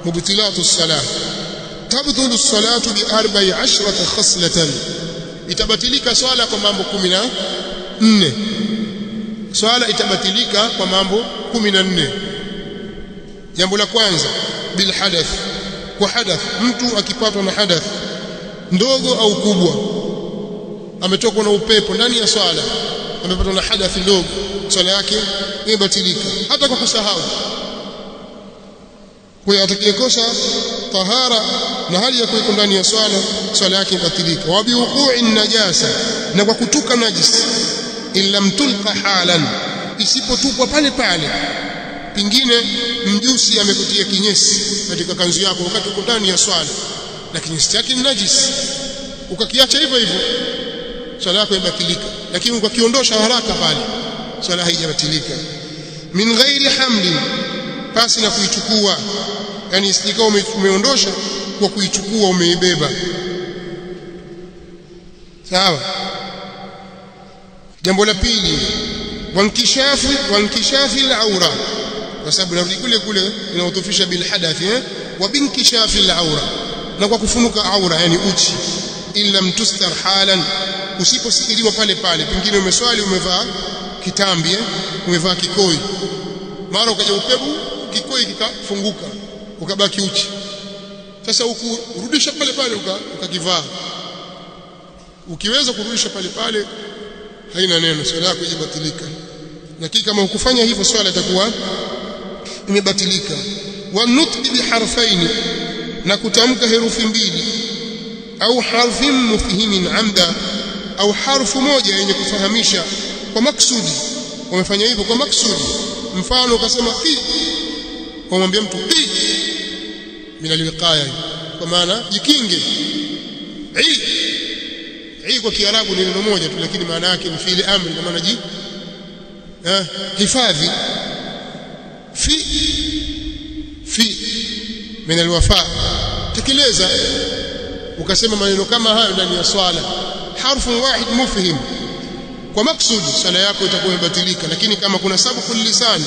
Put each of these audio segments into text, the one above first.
mubtilatu as-salah tabtulu as-salatu bi 14 khaslatan itabatilika swala kwa mambo 14 swala itabatilika kwa mambo 14 jambo la kwanza bil hadath kwa hadath mtu akipatwa na hadath ndogo au kubwa ametokwa na upepo ndani ya swala amepatwa na hadath ndogo swala yake imebatilika hata kwa kusahau kwa hiyo atakayekosa tahara na hali ya kuwa ndani ya swala yake ibatilika wa biwuqu'i najasa na kwa kutuka najis illa mtulqa halan isipotupwa pale pale pingine mjusi amekutia kinyesi katika kanzu yako wakati uko ndani ya swala na kinyesi chake ni najis ukakiacha hivyo hivyo swala yako ibatilika lakini ukakiondosha haraka pale swala haijabatilika min ghairi hamlin pasi na kuichukua yani isijikao umeondosha kwa kuichukua umeibeba sawa jambo la pili wankishafi al-aura kwa sababu narudi kule inaotofisha bil hadath wa binkishafi al-aura na kwa kufunuka aura yani uchi illa mtustar halan usipositiriwa pale pale pengine umeswali umevaa kitambi umevaa kikoi mara ukaja upepo kikoi kikafunguka ukabaki uchi sasa ukurudisha pale pale ukakivaa ukiweza kurudisha pale pale haina neno swala yako ibatilika lakini kama ukufanya hivyo swala itakuwa imebatilika wa nutqi bi harfaini na kutamka herufi mbili au harfin mufhimin amda au harfu moja yenye kufahamisha kwa maksudi wamefanya hivyo kwa maksudi mfano ukasema qi wamwambia mtu qi min alwiqaya kwa maana jikinge kwa kiarabu ni neno moja tu lakini maana yake ni fi'li amri kwa maana hifadhi fi min alwafa tekeleza ukasema maneno kama hayo ndani ya swala harfu wahid mufhim kwa maksudi swala yako itakuwa imebatilika lakini kama kuna sababu lisani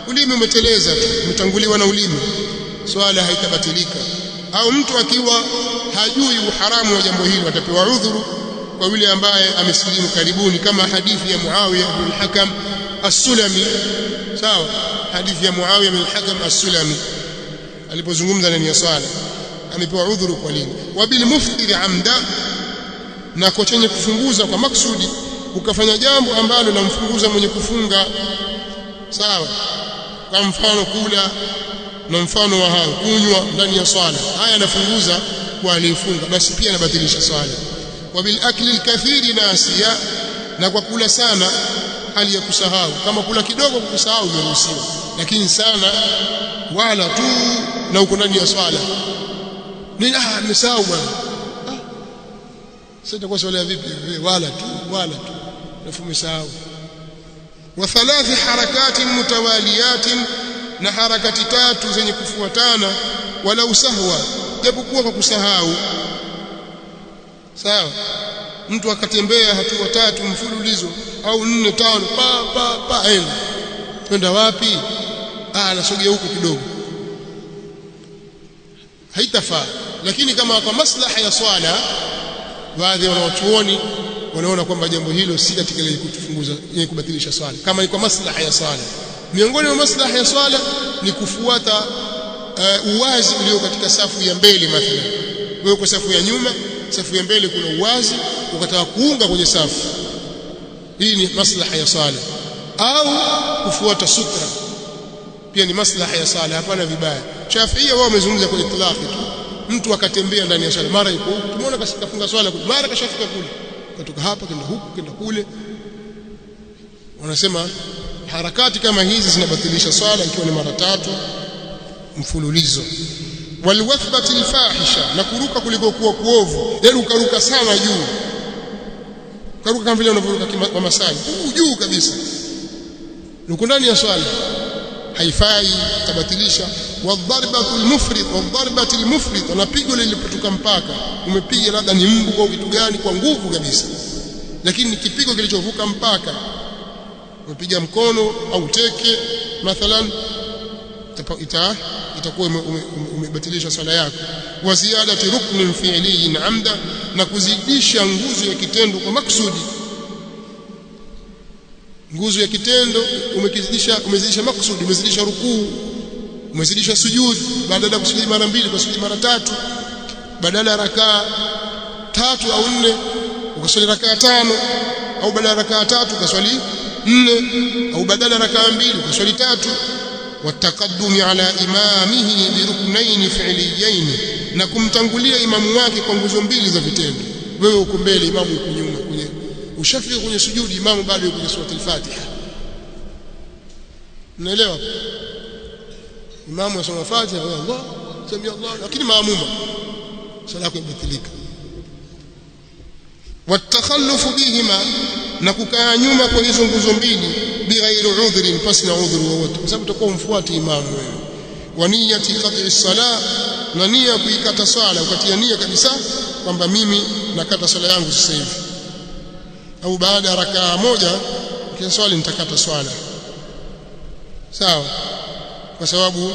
ulimi umeteleza tu umetanguliwa na ulimi swala haitabatilika au mtu akiwa hajui uharamu wa jambo hili atapewa udhuru kwa yule ambaye amesilimu karibuni kama hadithi ya Muawiya ibn al-Hakam as-Sulami sawa hadithi ya Muawiya ibn al-Hakam as-Sulami alipozungumza ndani ya swala amepewa udhuru kwa nini wa bil muftir amda na kwa chenye kufunguza kwa maksudi ukafanya jambo ambalo lamfunguza mwenye kufunga sawa kwa mfano kula na mfano wa hayo kunywa ndani ya swala haya yanafunguza kwa aliyefunga basi pia anabatilisha swala wa bil akli al-kathiri nasiya na kwa kula sana hali ya kusahau kama kula kidogo kusahau umeruhusiwa lakini sana wala tu na uko ndani ya swala ni nimesahau bwana sasa itakuwa swala vipi wala tu nafu umesahau wa thalathi harakatin mutawaliyatin na harakati tatu zenye kufuatana wala usahwa japokuwa kwa kusahau sawa mtu akatembea hatua tatu mfululizo au 4 5 pa twenda wapi anasogea huko kidogo haitafaa lakini kama kwa maslaha ya swala baadhi ya wanachuoni wanaona kwamba jambo hilo si katika ile kutufunguza yenye kubatilisha swala kama ni kwa maslaha ya swala miongoni mwa maslaha ya swala ni kufuata uwazi ulio katika safu ya mbele mathalan wewe kwa safu ya nyuma safu ya mbele kuna uwazi ukataka kuunga kwenye safu hii ni maslaha ya swala au kufuata sutra pia ni maslaha ya swala hapana vibaya Shafiia wao wamezungumza kwa itlaq tu mtu akatembea ndani ya swala mara yuko tumeona kafunga swala mara kashafika kule kutoka hapa kwenda huku kwenda kule wanasema harakati kama hizi zinabatilisha swala ikiwa ni mara tatu mfululizo walwathbati alfahisha na kuruka kuliko kuwa kuovu yani ukaruka sana juu karuka kama vile unavyoruka kwa masai juu kabisa uko ndani ya swala haifai tabatilisha wadharbatu almufrid na pigo lilipotoka mpaka umepiga labda ni mbu au kitu gani kwa nguvu kabisa lakini ni kipigo kilichovuka mpaka umepiga mkono au teke mathalan itakuwa umebatilisha swala yako. Wa ziyadati ruknin fi'liyin amda, na kuzidisha nguzo ya kitendo kwa maksudi. Nguzo ya kitendo umezidisha maksudi, umezidisha rukuu, umezidisha sujud, badala ya kusujudi mara 2 kwa sujudi mara 3, badala ya rakaa 3 au 4 ukaswali rakaa 5, au badala ya rakaa 3 ukaswali 4, au badala ya rakaa 2 ukaswali 3. Wataqaddumi ala imamihi biruknayn fi'liyayn, na kumtangulia imamu wake kwa nguzo 2 za vitendo. Wewe uko mbele, imamu yuko nyuma, kwenye ushafika kwenye sujudi, imamu bado yuko kwenye sura al-Fatiha. Unaelewa? Imamu asoma Fatiha, Allah sami Allah, lakini maamuma sala yako imebatilika. Watakhallufu bihima, na kukaa nyuma kwa hizo nguzo 2 bighairi udhrin, pasi na udhuru wowote, kwa sababu utakuwa umfuati imamu wewe. Wa niyati qat'i as-salah, na nia kuikata swala, ukatia nia kabisa kwamba mimi nakata swala yangu sasa hivi, au baada ya rakaa moja kisha swali nitakata swala. Sawa? Kwa sababu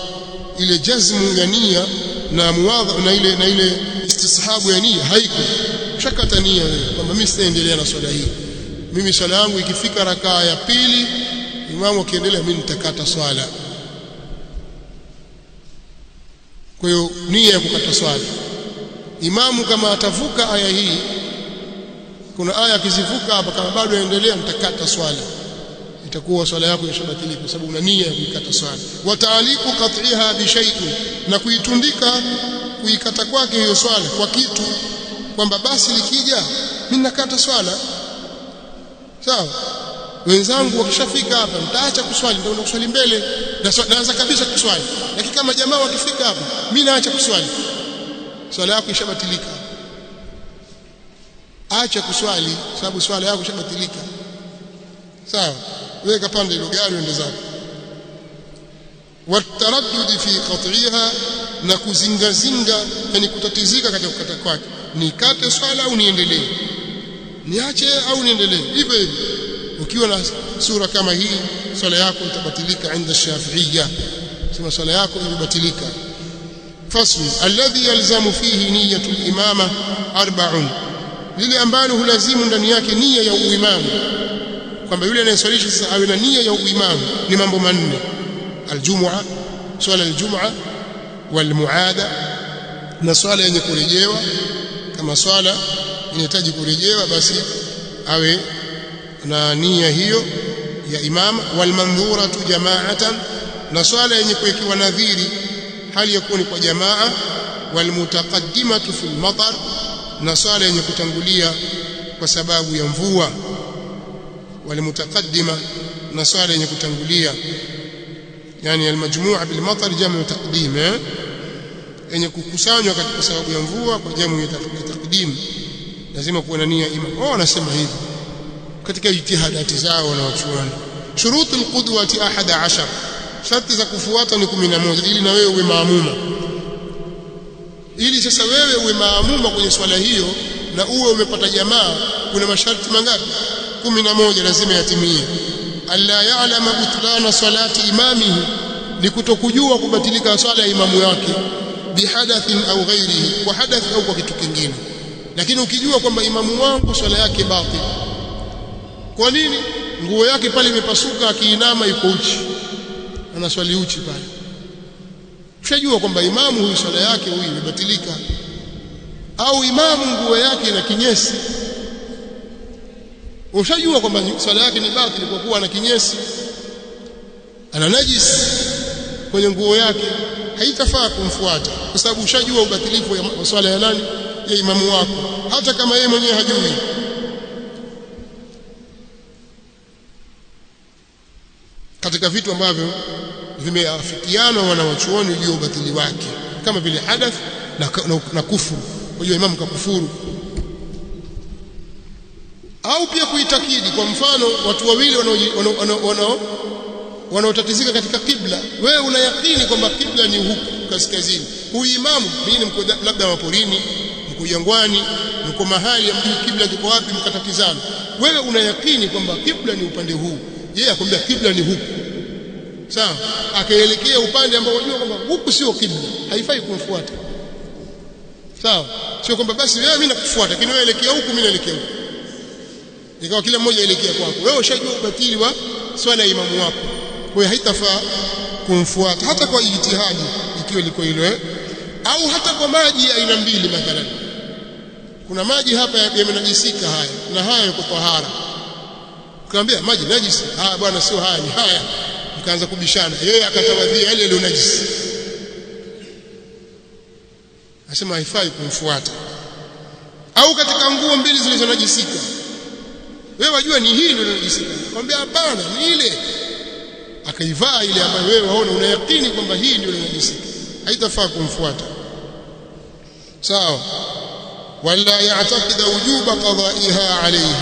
ile jazmu ya nia na muwadha na ile istishabu ya nia haiko. Ushakata nia wewe kwamba mimi sitaendelea na swala hii, mimi swala yangu ikifika rakaa ya 2 imamu akiendelea mimi nitakata swala. Kwa hiyo nia ya kukata swala, imamu kama atavuka aya hii, kuna aya akizivuka hapa kama bado yaendelea, nitakata swala, itakuwa swala yako imeshabatilika kwa sababu una nia ya kukata swala. Wa ta'liqu qat'iha bi shay'in, na kuitundika kuikata kwake hiyo swala kwa kitu, kwamba basi likija mimi nakata swala. Sawa? Wenzangu wakishafika hapa nitaacha kuswali, nitaenda kuswali mbele, naanza kabisa kuswali. Lakini kama jamaa wakifika hapa mimi naacha kuswali, swala yako ishabatilika. Acha kuswali sababu swala yako ishabatilika. Sawa? Wewe kapanda ile gari uende zako. Wataraddud fi qat'iha, na kuzingazinga, yani kutatizika katika kukata kwake, nikate swala au niendelee, niache au niendelee. Hivyo hivyo ukiwa na sura kama hii, swala yako itabatilika inda Shafi'iyya, sema swala yako imebatilika. Fasl alladhi yalzamu fihi niyyatu al-imama 4, lile ambalo hulazimu ndani yake nia ya uimamu, kwamba yule anayeswalisha sasa awe na nia ya uimamu, ni mambo 4: aljum'a, swala aljum'a, walmuada, na swala yenye kurejewa. Kama swala inahitaji kurejewa, basi awe na nia hiyo ya imama. Walmandhuratu jama'atan, na swala yenye kuwekewa nadhiri hali ya kuwa ni kwa jamaa. Walmutaqaddimatu fil matar, na swala yenye kutangulia kwa sababu ya mvua. Walmutaqaddima, na swala yenye kutangulia, yani almajmu'a bil matar jamu taqdim, yenye kukusanywa kwa sababu ya mvua kwa jamu ya taqdim, lazima kuwa na nia imam. Wanasema hivi katika ijtihadati zao na wachuoni. Shurutul qudwati 11, sharti za kufuata ni 11, ili na wewe uwe maamuma. Ili sasa wewe uwe maamuma kwenye swala hiyo na uwe umepata jamaa, kuna masharti mangapi? 11 lazima yatimie. Alla ya'lama butlana salati imamihi, ni kutokujua kubatilika swala ya imamu yake, bihadathin au ghairihi, kwa hadath au kwa kitu kingine. Lakini ukijua kwamba imamu wangu swala yake batil, kwa nini? Nguo yake pale imepasuka, akiinama yuko uchi, anaswali uchi pale, ushajua kwamba imamu huyu swala yake huyu imebatilika. Au imamu nguo yake ina kinyesi, ushajua kwamba swala yake ni batili kwa kuwa ana kinyesi, ana najis kwenye nguo yake, haitafaa kumfuata, kwa sababu ushajua ubatilifu wa swala ya nani? Ya imamu wako, hata kama yeye mwenyewe hajui. Katika vitu ambavyo vimeafikiana wanawachuoni juu ya ubatili wake, kama vile hadath na kufuru. Unajua imamu kakufuru. Au pia kuitakidi, kwa mfano watu wawili wanaotatizika katika kibla, wewe unayakini kwamba kibla ni huku kaskazini, huyu imamu mimi mko labda maporini, mko jangwani, mko mahali ambapo kibla kiko wapi, mkatatizana. Wewe unayakini kwamba kibla ni upande huu, yeye akwambia kibla ni huku. sawa, akaelekea upande ambao unajua kwamba huku sio kibla, haifai kumfuata. Sawa, sio kwamba basi wewe mimi nakufuata lakini wewe elekea huku mimi naelekea huku, ikawa kila mmoja elekea kwako. Wewe ushajua ubatili wa swala ya imamu wako, kwa hiyo haitafaa kumfuata hata kwa ijtihadi ikiwa liko hilo. Au hata kwa maji ya aina mbili, mathalan kuna maji hapa yamenajisika haya na haya yako tahara, ukamwambia maji najisi, bwana sio haya ni haya, mkaanza kubishana, yeye akatawadhia ile ile najisi, asema haifai kumfuata. Au katika nguo mbili zilizonajisika, wewe wajua ni hii ndio inajisika, akamwambia hapana ni ile, akaivaa ile ambayo wewe waona una yakini kwamba hii ndio inajisika, haitafaa kumfuata. Sawa. Wala ya'taqida wujuba qada'iha alayhi,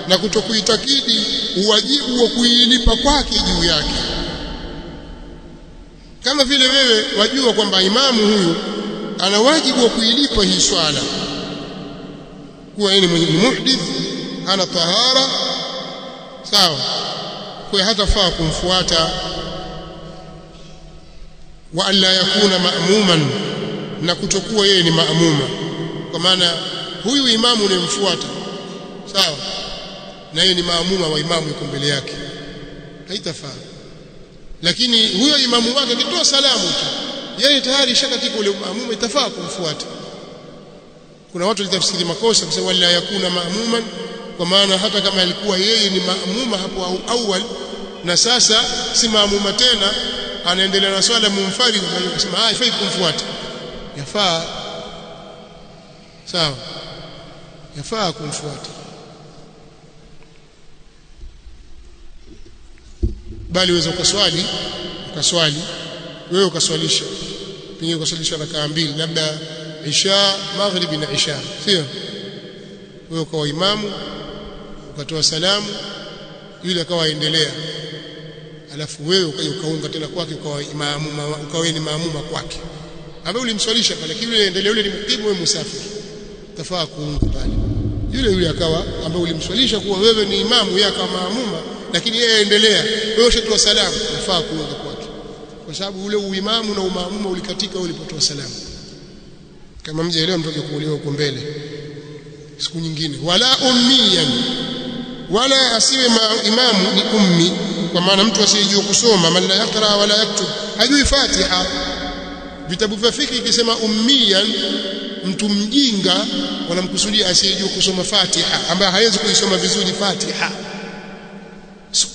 na kutokuitakidi uwajibu wa kuilipa kwake juu yake. Kama vile wewe wajua kwamba imamu huyu ana wajibu wa kuilipa hii swala, kuwa yeye ni mwenye muhdith, ana tahara, sawa, kwa hatafaa kumfuata. Wa alla yakuna ma'muman, na kutokuwa yeye ni maamuma, kwa maana huyu imamu unayemfuata, sawa, na yeye ni maamuma wa imamu yuko mbele yake, haitafaa. Lakini huyo imamu wake akitoa salamu tu, yeye tayari shakatika ule maamuma, itafaa kumfuata. Kuna watu litafsiri makosa kusema wala yakuna maamuman, kwa maana hata kama alikuwa yeye ni maamuma hapo awali na sasa si maamuma tena, anaendelea na swala munfarid, na kusema haifai kumfuata, yafaa. Sawa, yafaa kumfuata, bali uweza ukaswali wewe ukaswalisha, pengine ukaswalisha rakaa mbili, labda isha maghribi na isha, sio wewe ukawa imamu ukatoa salamu, yule akawa aendelea, alafu wewe ukaja ukaunga tena kwake ukawa imamu, ukawa ni maamuma kwake ambaye ulimswalisha pale, lakini yule endelea, yule ni mkibu, wewe musafiri, tafaa kuunga pale. Yule akawa ambaye ulimswalisha kuwa wewe ni imamu, yeye kama maamuma, lakini yeye endelea, wewe ushatoa salamu, tafaa kuunga kwake, kwa sababu ule uimamu na umaamuma ulikatika ulipotoa salamu. Kama mjaelewa mtoke kuuliwa huko mbele siku nyingine. Wala ummiyan, wala asiwe imamu ni ummi, kwa maana mtu asiyejua kusoma, man la yaqra wala yaktub, hajui Fatiha. Vitabu vya fiqh ikisema ummiyan, mtu mjinga, wanamkusudia asiyejua kusoma Fatiha, ambaye hawezi kuisoma vizuri Fatiha.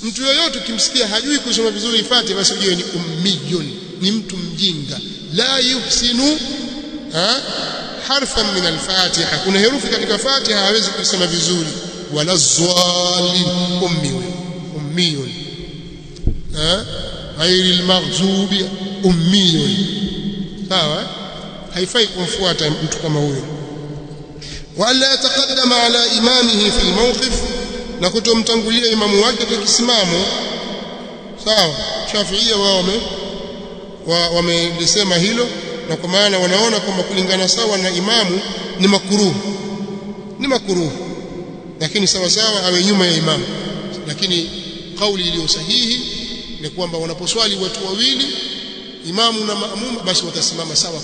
Mtu yoyote ukimsikia hajui kusoma vizuri Fatiha, basi ujue ni ummiyun, ni mtu mjinga. La yuhsinu harfan min al-Fatiha, kuna herufi katika Fatiha hawezi kusoma vizuri. Wala dhalin, ummiyun, ghairi al-maghzubi, ummiyun. Sawa, haifai kumfuata mtu kama huyo. Wala yataqaddama ala imamihi fi al-mawqif, na kutomtangulia imamu wake kwa kisimamo. Sawa, Shafiia wao wamesema hilo, na kwa maana wanaona kwamba kulingana sawa na imamu ni makruh, lakini sawa sawa awe nyuma ya imamu. Lakini kauli iliyo sahihi ni kwamba wanaposwali watu wawili, imamu na maamuma, basi watasimama sawa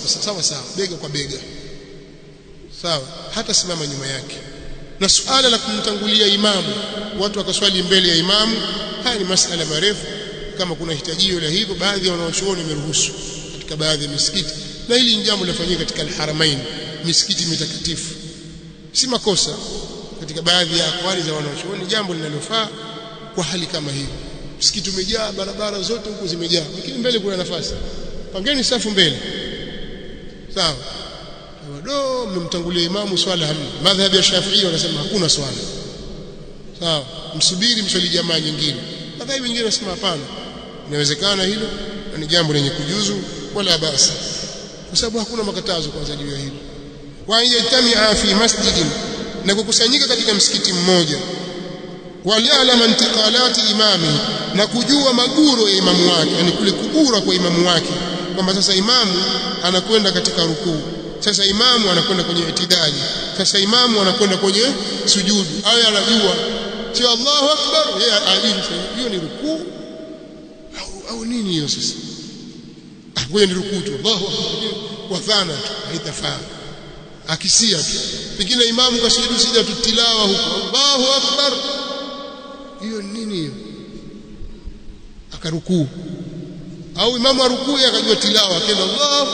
bega kwa bega, sawa, hata simama nyuma yake. Na suala la kumtangulia imamu, watu wakaswali mbele ya imamu, haya ni masala marefu. Kama kuna hitajio la hivyo, baadhi ya wanawachuoni wameruhusu katika baadhi ya misikiti, na hili ni jambo linafanyika katika al-Haramain, misikiti mitakatifu, si makosa. Katika baadhi ya akwali za wanawachuoni jambo linalofaa kwa hali kama hii. Msikiti umejaa, barabara zote huko zimejaa, lakini mbele kuna nafasi, pangeni safu mbele, sawa, bado mmemtangulia imamu, swala hamna. Madhhabi ya Shafi'i wanasema hakuna swala, sawa, msubiri mswali jamaa nyingine. Madhhabi wengine wanasema hapana, inawezekana hilo, na ni jambo lenye kujuzu, wala basi, kwa sababu hakuna makatazo kwanza juu ya hilo. Wa yajtami'a fi masjidin, na kukusanyika katika msikiti mmoja. Wali'alama intiqalati imami, na kujua maguro ya imamu wake, yani kule kugura kwa imamu wake, kwamba sasa imamu anakwenda katika rukuu, sasa imamu anakwenda kwenye itidali, sasa imamu anakwenda kwenye sujudu. Awe anajua sio Allahu akbar, yeye ajui hiyo ni rukuu au nini hiyo sasa? Ngoja nirukuu tu, Allahu akbar, kwa dhana tu haitafaa, akisia tu. Pengine imamu kasujudu sijda tilawa huko, Allahu akbar, hiyo nini hiyo? Akarukuu, au imamu arukuu akajua tilawa, akaenda Allahu,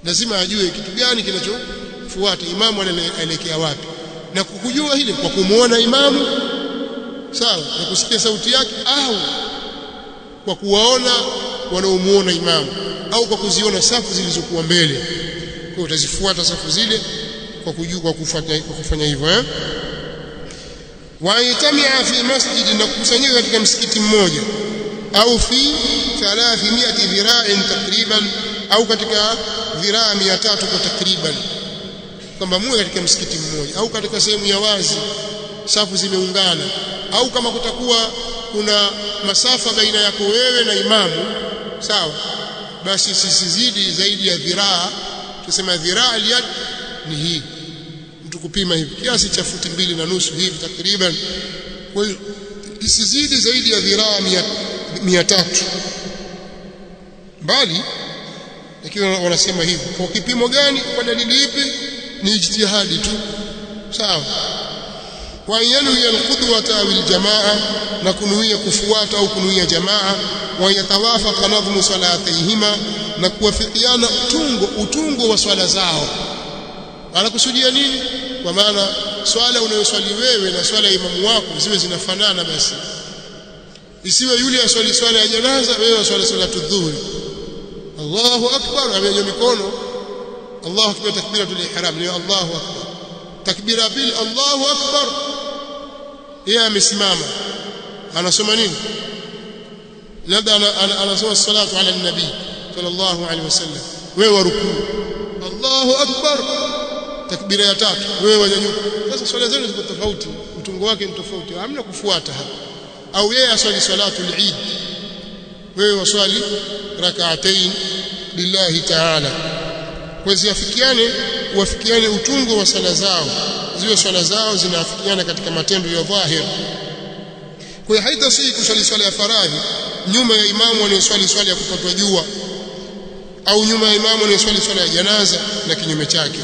lazima ajue kitu gani kinachofuata, imamu anaelekea wapi, na kujua hili kwa kumuona imamu, sawa, na kusikia sauti yake, au kwa kuwaona wanaomuona imamu, au kwa kuziona safu zilizokuwa mbele. Kwa utazifuata safu zile kwa kujua, kwa kufanya hivyo. Wa yatamia fi masjid, na kukusanyika katika msikiti mmoja, au fi 300 dhira'in takriban, au katika dhiraa 300 kwa takriban, kwamba muwe katika msikiti mmoja au katika sehemu ya wazi, safu zimeungana, au kama kutakuwa kuna masafa baina yako wewe na imamu, sawa, basi sisizidi zaidi ya dhiraa. Tusema dhiraa aliyad ni hii, mtu kupima hivi kiasi cha futi 2.5 hivi takriban. Kwa hiyo isizidi zaidi ya dhiraa 300 mbali. Lakini wanasema hivi kwa kipimo gani? Kwa dalili ipi? Ni ijtihadi tu, sawa. Wa yanwi alqudwata au aljamaa, na kunuia kufuata au kunuia jamaa. Wa yatawafaqa nadhmu salatihima, na kuwafikiana utungo wa swala zao. Anakusudia nini? Kwa maana swala unayoswali wewe na swala ya imamu wako ziwe zinafanana. Basi isiwe yule aswali swala ya janaza, wewe aswali salatu dhuhuri, Allahu akbar, amenyoa mikono, Allahu akbar, takbiratul ihram ni Allahu akbar, takbira bil Allahu akbar, yeye amesimama anasoma nini? Labda anasoma salatu ala nabi sallallahu alaihi wasallam, wewe warukuu Allahu akbar, takbira ya 3, wewe wanyanyuka. Sasa swala zenu ziko tofauti, mtungo wake ni tofauti, hamna kufuata hapa. Au yeye aswali salatu al-Eid, wewe waswali rak'atayn lillahi ta'ala. Kwa wafikiane utungo wa sala zao, ziwe swala zao zinafikiana katika matendo ya dhahir. Kwa hiyo haitasihi kuswali swala ya faradhi nyuma ya imamu anayeswali swala ya kupatwa jua, au nyuma ya imamu anayeswali swala ya janaza na kinyume chake.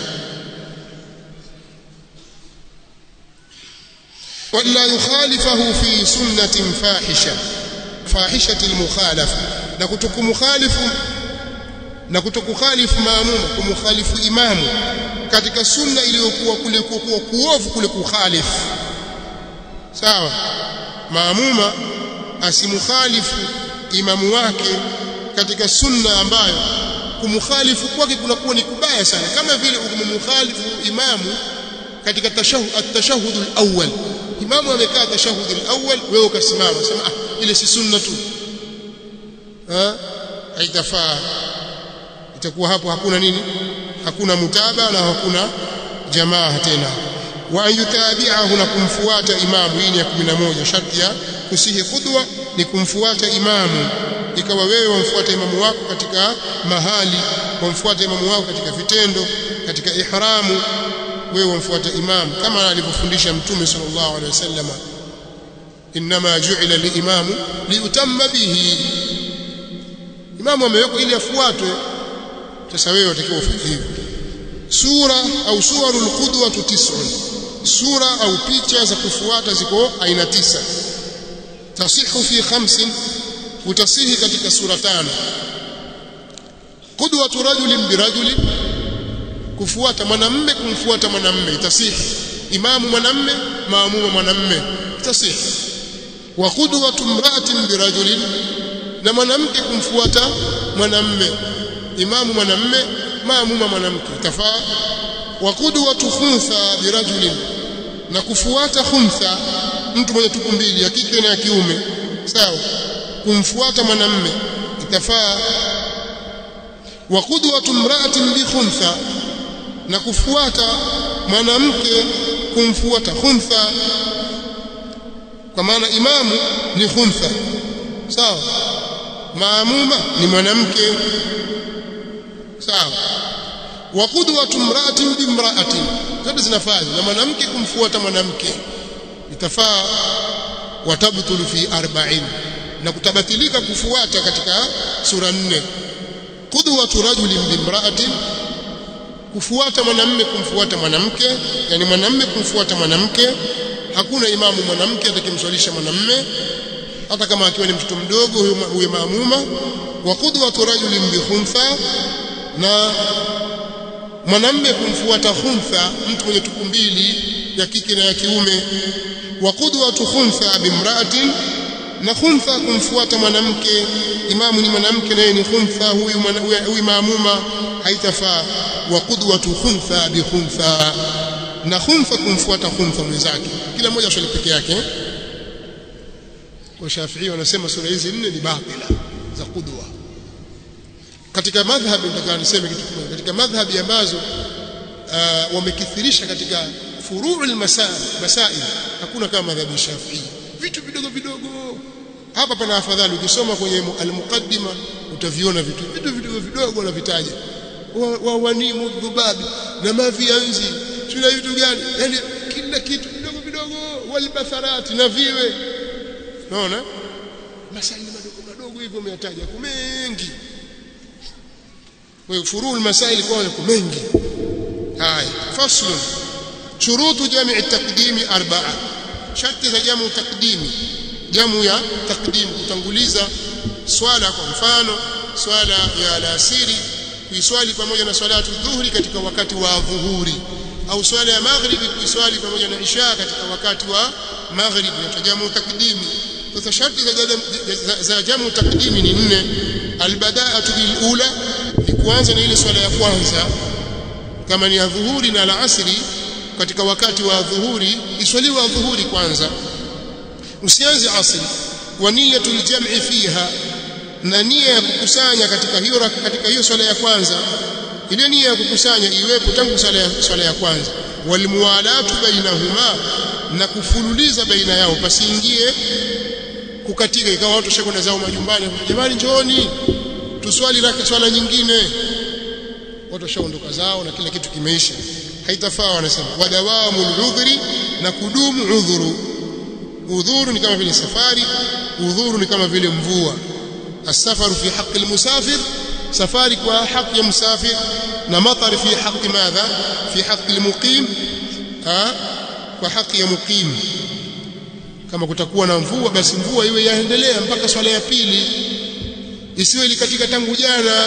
wala yukhalifahu fi sunnatin fahishati almukhalafa, na kutokukhalifu maamuma, kumkhalifu imamu katika sunna iliyokuwa kule kuovu kule kukhalifu, sawa. Maamuma asimukhalifu imamu wake katika sunna ambayo kumkhalifu kwake kunakuwa ni kubaya sana, kama vile ukimkhalifu imamu katika at-tashahhud al-awwal. Imamu amekaa tashahhud al-awwal, wewe ukasimama, sema ile si sunna tu, haitafaa. Itakuwa hapo hakuna nini? Hakuna mutaba na hakuna jamaa tena. Wa yutabi'ahu, na kumfuata imamu. Hii ni ya 11. Sharti ya kusihi qudwa ni kumfuata imamu. Ikawa wewe wamfuata imamu wako katika mahali, wamfuata imamu wako katika vitendo, katika ihramu, wewe wamfuata imamu kama alivyofundisha Mtume sallallahu alaihi wasallam, inma ju'ila liimamu liutamma bihi. Imamu amewekwa ili afuatwe. Sasa wewe unatakiwa ufanye hivyo. Sura au suwarul qudwa 9, sura au picha za kufuata ziko aina 9. Tasihu fi 5, utasihi katika sura 5. Qudwatu rajulin birajulin, kufuata mwanamume kumfuata mwanamume itasihi. Imamu mwanamume, maamuma mwanamume itasihi. Wa qudwatu imra'atin birajulin, na mwanamke kumfuata mwanamume, imamu mwanamume, maamuma mwanamke itafaa. Wa qudwatu khuntha birajulin, na kufuata khuntha, mtu mwenye tupu mbili, ya kike na ya kiume, sawa, kumfuata mwanamume itafaa. Wa qudwatu imra'atin bi khuntha, na kufuata mwanamke kumfuata khuntha, kwa maana imamu ni khuntha, sawa, maamuma ni mwanamke, sawa. Wa qudwatu imra'atin bi imra'atin, zote zinafaa, na mwanamke kumfuata mwanamke itafaa. Watabtulu fi 40, na kutabatilika kufuata katika sura 4 qudwatu rajulin bimra'atin kufuata mwanamume kumfuata mwanamke yani mwanamume kumfuata mwanamke hakuna imamu mwanamke atakimswalisha mwanamume hata kama akiwa ni mtoto mdogo huyo maamuma wa qudwatu rajulin bi khuntha na mwanamume kumfuata khuntha mtu mwenye tupu mbili ya kike na ya kiume wa qudwatu khuntha bimra'atin na khuntha kumfuata mwanamke imamu ni mwanamke naye ni khuntha huyu maamuma haitafaa wa qudwatu khuntha bi khuntha na khuntha kumfuata khuntha mwenzake kila mmoja swali peke yake kwa Shafi'i wanasema sura hizi 4 ni batila za qudwa katika madhhabi nataka niseme kitu kimoja katika madhhabi ambazo wamekithirisha katika furu'ul masail hakuna kama madhhabi Shafi'i vitu vidogo vidogo hapa pana afadhali ukisoma kwenye al-muqaddima utaviona vitu vidogo na vitaja wanimu dhubabi na mavianzi tuna vitu gani yani kila kitu vidogo walbatharati na viwe unaona masaili madogo hivyo umeyataja mengi kwa furuu masaili kwa mengi haya faslun shurutu jami' at-taqdimi 4 sharti za jamu taqdimi jamu ya taqdim kutanguliza swala kwa mfano swala ya alasiri kuiswali pamoja na salatu dhuhri katika wakati wa dhuhuri au swala ya maghribi kuiswali pamoja na isha katika wakati wa maghribi na jamu taqdimi sasa sharti za jamu taqdimi ni 4 albada'atu bil ula kuanza na ile swala ya kwanza kama ni ya dhuhuri na alasiri katika wakati wa dhuhuri iswaliwa dhuhuri kwanza usianze asri wa niyatul jam'i fiha na nia ya kukusanya katika hiyo swala ya kwanza ile nia ya kukusanya iwepo tangu swala ya kwanza walmuwalatu bainahuma na kufululiza baina yao pasiingie kukatika ikawa watu shakwenda zao majumbani jamani njooni tuswali swala nyingine watu washaondoka zao na kila kitu kimeisha haitafaa wanasema wadawamu udhuri na kudumu udhuru ni kama vile safari udhuru ni kama vile mvua السفر في حق المسافر سفاري kwa haki ya musafir na matar fi haqi madha fi haqi almuqim kwa haki ya muqim kama kutakuwa na mvua basi mvua iwe yaendelea mpaka swala ya pili isiwe ilikatika tangu jana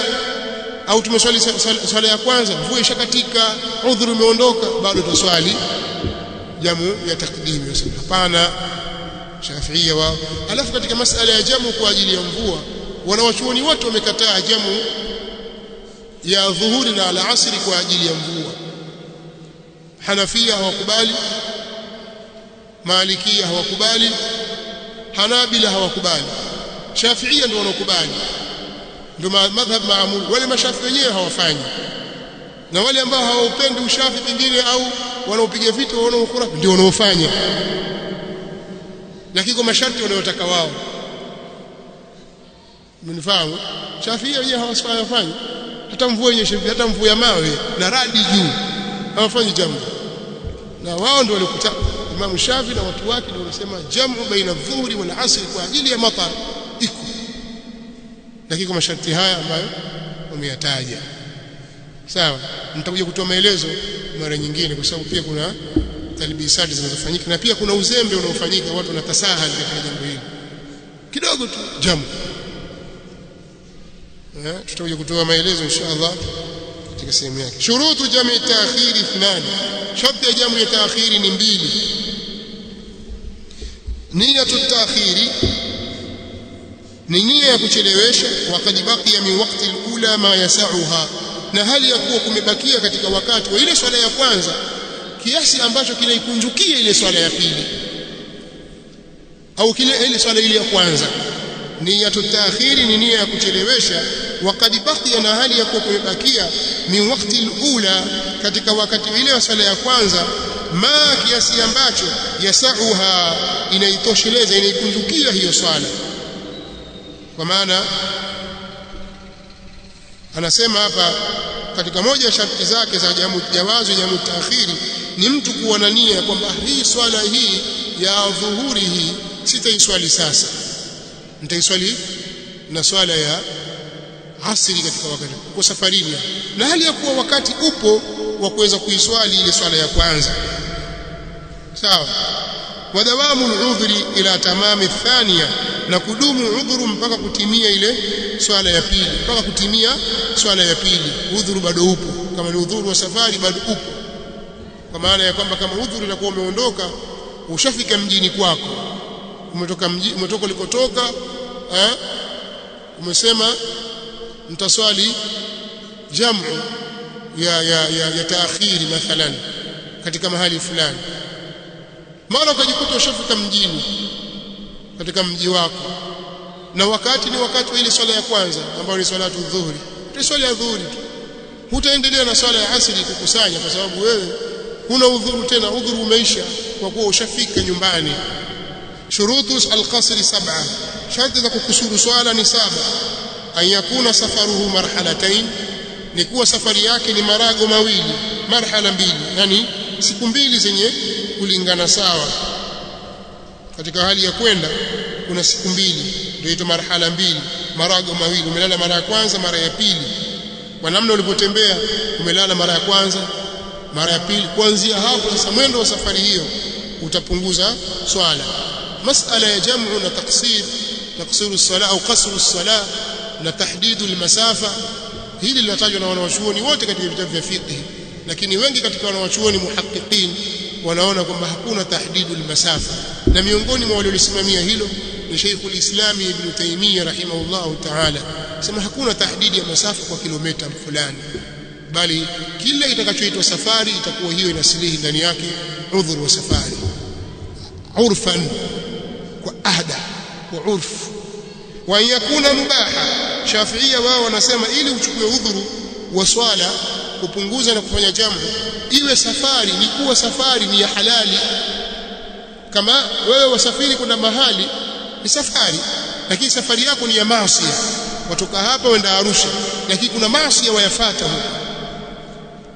au tumeswali swala ya kwanza mvua ishakatika udhuru umeondoka bado tuswali jamu ya takdimi hapana Shafi'ia wao alafu katika masala ya jamu kwa ajili ya mvua wanawachuoni wote wamekataa jamu ya dhuhuri na alasiri kwa ajili ya mvua Hanafia hawakubali Malikia hawakubali Hanabila hawakubali Shafi'ia ndio wanaokubali ndio madhhab maamul wale mashafi wenyewe hawafanyi na wale ambao hawaupendi ushafi pengine au wanaopiga vita wanaokhurafi ndio wanaofanya lakini kwa masharti wanayotaka wao mnifahamu Shafi'ia wenyewe hawafanyi hata mvua yenyewe hata mvua ya mawe na radi juu hawafanyi jambo na wao ndio walikuta Imam Shafi na watu wake ndio wanasema jamu baina dhuhuri wal asr kwa ajili ya matar iko lakini kwa masharti haya ambayo wameyataja sawa nitakuja kutoa maelezo mara nyingine kwa sababu pia kuna talbisati zinazofanyika na pia kuna uzembe unaofanyika watu wanatasahali katika jambo hili kidogo tu jamu tutakuja kutoa maelezo inshallah katika sehemu yake shurutu jami' ta'khiri 2 sharti ya jamu ya ta'khiri ni 2 niyatu ta'khiri ni nia ya kuchelewesha wakati bakia min wakati al-ula ma yasauha na hali ya kuwa kumebakia katika wakati wa ile swala ya kwanza kiasi ambacho kinaikunjukia ile swala ya pili au ile swala ile ya kwanza niyatu ta'khiri ni nia ya kuchelewesha wakati bakia na hali ya kuwa kumebakia min wakati al-ula katika wakati ile wa swala ya kwanza ma kiasi ambacho yasauha inaitosheleza inaikunjukia hiyo swala kwa maana anasema hapa katika moja ya sharti zake za jawazu jamu ta'khiri ni mtu kuwa na nia kwamba hii swala hii ya dhuhuri hii sitaiswali sasa nitaiswali na swala ya asri katika wakati kwa safarini, na hali ya kuwa wakati upo wa kuweza kuiswali ile swala ya kwanza. Sawa. Wa dawamu al-udhri ila tamami thania, na kudumu udhuru mpaka kutimia ile swala ya pili, mpaka kutimia swala ya pili. Udhuru bado upo, kama ni udhuru wa safari bado upo, kwa maana ya kwamba kama udhuru utakuwa umeondoka, ushafika mjini kwako, umetoka ulikotoka, umesema mtaswali jamu ya taakhiri mathalan katika mahali fulani, mara ukajikuta ushafika mjini katika mji wako, na wakati ni wakati wa ile swala ya kwanza ambayo ni salatu dhuhuri, utaswali ya dhuhuri tu, hutaendelea na swala ya asri kukusanya, kwa sababu wewe huna udhuru tena, udhuru umeisha kwa kuwa ushafika nyumbani. Shurutu al-qasr 7, sharti za kukusuru swala ni 7. An yakuna safaruhu marhalatayn, ni kuwa safari yake ni marago mawili, marhala mbili, yani siku mbili zenye kulingana sawa. Katika hali ya kwenda kuna siku mbili, ndio ito marhala mbili, marago mawili. Umelala mara ya kwanza, mara ya pili, kwa namna ulipotembea umelala mara ya kwanza, mara ya pili. Kuanzia hapo sasa mwendo wa safari hiyo utapunguza swala. Masala ya jamu na taksir, taksiru as-salah au qasru as-salah na tahdidu al-masafa, hili linatajwa na wanawachuoni wote katika vitabu vya fiqh, lakini wengi katika wanawachuoni muhaqqiqin wanaona kwamba hakuna tahdidu al-masafa, na miongoni mwa waliosimamia hilo ni Sheikhul Islam Ibn Taymiyyah rahimahullahu ta'ala, sema hakuna tahdidi ya masafa kwa kilomita fulani, bali kila itakachoitwa safari itakuwa hiyo inasilihi ndani yake udhur wa safari, urfan, kwa ahda, kwa urfu. Wa yakuna mubaha, Shafi'ia wao wanasema ili uchukue udhuru wa swala kupunguza na kufanya jamu, iwe safari ni kuwa safari ni ya halali. Kama wewe wasafiri kwenda mahali ni safari, lakini safari yako ni ya maasi, watoka hapa wenda Arusha, lakini kuna maasi wayafuata huko,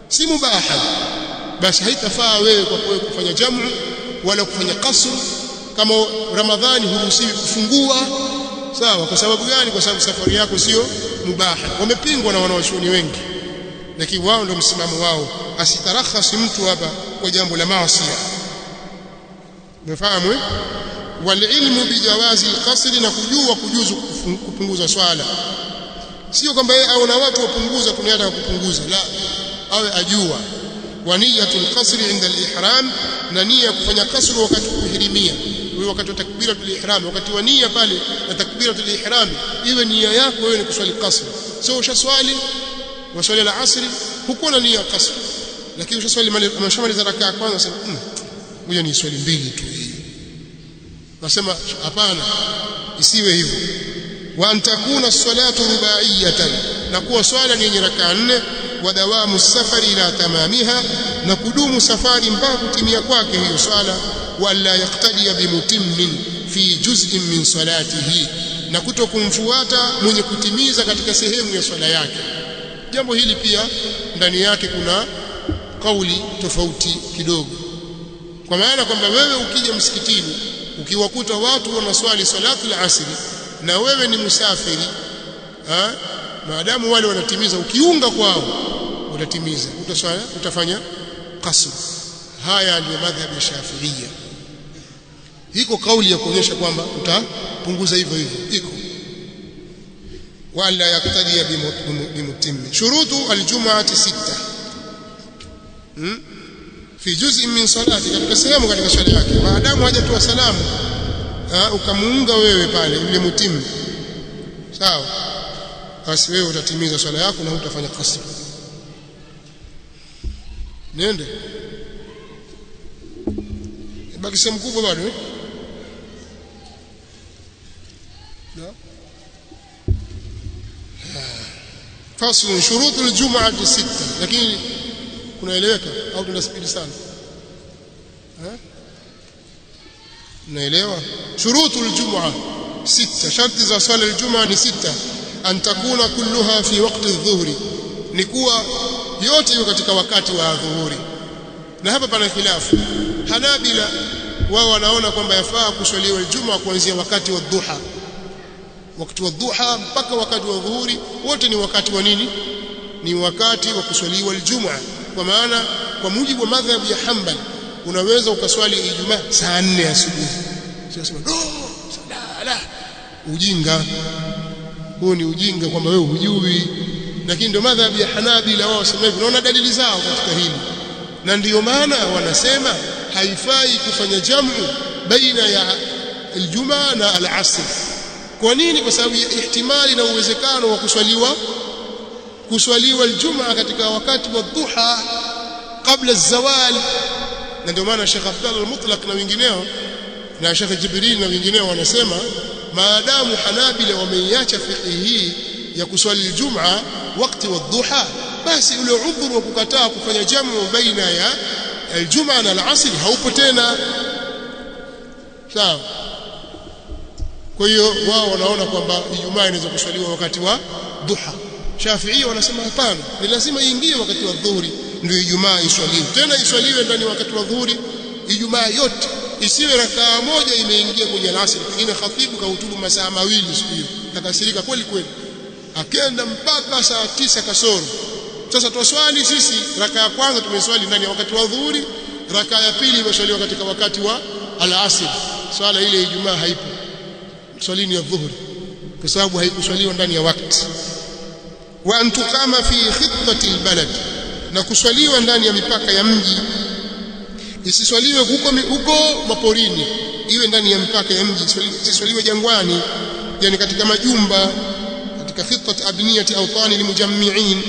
si mubaha, basi haitafaa wewe kwa kufanya jamu wala kufanya qasr. Kama Ramadhani huruhusiwi kufungua, sawa. Kwa sababu gani? Kwa sababu safari yako sio mubaha. Wamepingwa na wanawachuoni wengi, lakini wao ndio msimamo wao, asitarakhasi mtu hapa kwa jambo la maasi. Umefahamu? Walilmu bijawazi alqasri, na kujua kujuzu kupunguza swala. Sio kwamba yeye au na watu wapunguza tunataka kupunguza, la, awe ajua. Wa niyatul qasri inda al-ihram, na nia kufanya kasru wakati wa kuhirimia, wewe wakati wa takbiratul ihram, wakati wa nia pale na takbiratul ihram, iwe nia yako wewe ni kuswali kasru. Sio ushaswali waswali la asri hukuwa na nia kasru, lakini ushaswali umeshamaliza rakaa ya kwanza sema ngoja ni swali mbili tu hii, nasema hapana, isiwe hivyo. Wa antakuna as-salatu rubaiyatan, na kuwa swala ni yenye rakaa 4. Wa dawamu safari ila tamamiha, na kudumu safari mpaka kutimia kwake hiyo swala. Wala yaqtadi bimutimmin fi juz'in min salatihi, na kutokumfuata mwenye kutimiza katika sehemu ya swala yake. Jambo hili pia ndani yake kuna kauli tofauti kidogo, kwa maana kwamba wewe ukija msikitini ukiwakuta watu wanaswali salatu al-asri na wewe ni musafiri, maadamu wale wanatimiza, ukiunga kwao utatimiza, utaswali, utafanya qasr. Haya ndio madhhabi ya Shafi'ia. Hiko kauli ya kuonyesha kwamba utapunguza hivyo hivyo iko. Wala yaktadi bimutimmi. Shurutu aljum'ati 6 fi juz'in min salati, katika sehemu katika swala yake, maadamu hajatoa salamu ukamuunga wewe pale yule mutimmi, sawa, basi wewe utatimiza swala yako na utafanya qasr. Nende baki sehemu kubwa bado fasl shurutu aljum'ati 6, lakini kunaeleweka au tuna spidi sana? Naelewa. Shurutu aljum'a 6, sharti za swala aljum'a ni 6. An takuna kulluha fi waqti adh-dhuhri, ni kuwa yote hiyo katika wakati wa dhuhuri. Na hapa pana khilafu. Hanabila wao wanaona kwamba yafaa kuswaliwa aljum'a kuanzia wakati wa dhuha, wakati wa dhuha mpaka wakati wa dhuhuri wote ni wakati wa nini? Ni wakati wa kuswaliwa Ijumaa. Kwa maana kwa mujibu wa madhhabu ya Hanbali unaweza ukaswali Ijumaa saa 4 asubuhi. Sasa la ujinga huo, ni ujinga kwamba wewe hujui. Lakini ndio madhhabu ya Hanabila, wao wasema hivyo, naona dalili zao katika hili, na ndio maana wanasema haifai kufanya jamu baina ya Ijumaa na al-asr. Kwa nini? Kwa sababu ya ihtimali na uwezekano wa kuswaliwa Ijumaa katika wakati wa dhuha kabla zawal. Na ndio maana Sheikh Abdullah al-Mutlaq na wengineo na Sheikh Jibril na wengineo wanasema maadamu Hanabila wameiacha fiqh hii ya kuswali Ijumaa wakati wa dhuha, basi ule udhuru wa kukataa kufanya jamu baina ya Ijumaa na al-asr haupo tena. Sawa? Kwa hiyo wao wanaona kwamba Ijumaa inaweza kuswaliwa wakati wa dhuha. Shafi'i wanasema hapana, ni lazima iingie wakati wa dhuhuri ndio Ijumaa iswaliwe. Tena iswaliwe ndani wakati wa dhuhuri Ijumaa yote, isiwe rakaa moja imeingia kwenye al-asr. Pengine khatibu kahutubu masaa 2 siku hiyo, akasirika kweli kweli, akaenda mpaka saa 9 kasoro. Sasa twaswali sisi rakaa ya kwanza tumeswali ndani ya wakati wa dhuhuri, rakaa ya pili imeswaliwa katika wakati wa al-asr. Swala ile Ijumaa haipo, swalini ya dhuhuri kwa sababu haikuswaliwa ndani ya wakati. Wa antukama fi khitati albalad, na kuswaliwa ndani ya mipaka ya mji, isiswaliwe huko maporini, iwe ndani ya mipaka ya mji, isiswaliwe jangwani, yani katika majumba, katika khitat abniyati awtani limujammi'in.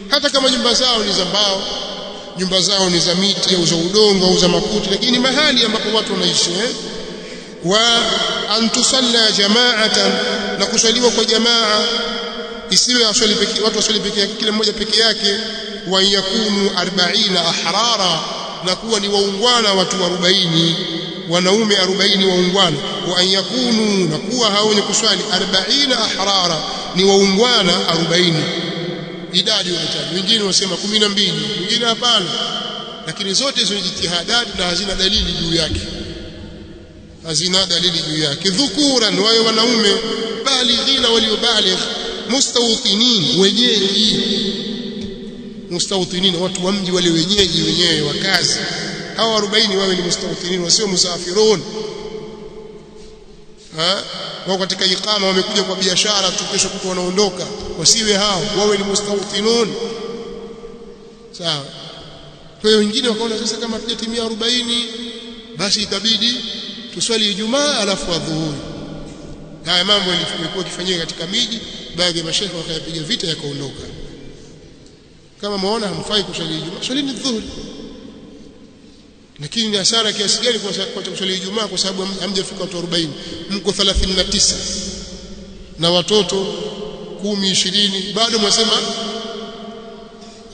Hata kama nyumba zao ni za mbao, nyumba zao ni za miti au za udongo au za makuti, lakini mahali ambapo watu wanaishi. Wa an tusalla jama'atan, na kuswaliwa kwa jamaa, isiwe watu waswali peke yake, kila mmoja peke yake. Wa yakunu 40 ahrara, na kuwa ni waungwana watu 40, wanaume 40 waungwana. Wa an yakunu, na kuwa hao wenye kuswali 40 ahrara ni waungwana 40. Idadi wanataja, wengine wasema 12, wengine hapana, lakini zote hizo ni jitihadati na hazina dalili juu yake, hazina dalili juu yake. Dhukuran, wawe wanaume, balighina, waliobaligh, mustawtinin, wenyeji. Mustawtinin, watu wa mji wale wenyeji wenyewe wakazi. Hao 40 wawe ni mustawtinin, wasio musafirun. Wao katika iqama wamekuja kwa biashara tu, kesho kuto wanaondoka, wasiwe hao, wawe ni mustawtinun. Sawa? Kwa hiyo wengine wakaona sasa kama tujatimia 40 basi itabidi tuswali Ijumaa alafu adhuhuri. Haya mambo yalikuwa yakifanyika katika miji, baadhi ya mashaikh wakayapiga vita yakaondoka. Kama muona hamfai kuswali Ijumaa, swalini dhuhuri. Lakini ni hasara kiasi gani kwa kuswali Ijumaa kwa sababu hamjafika watu 40, mko 39 na watoto 10 20, bado mwasema.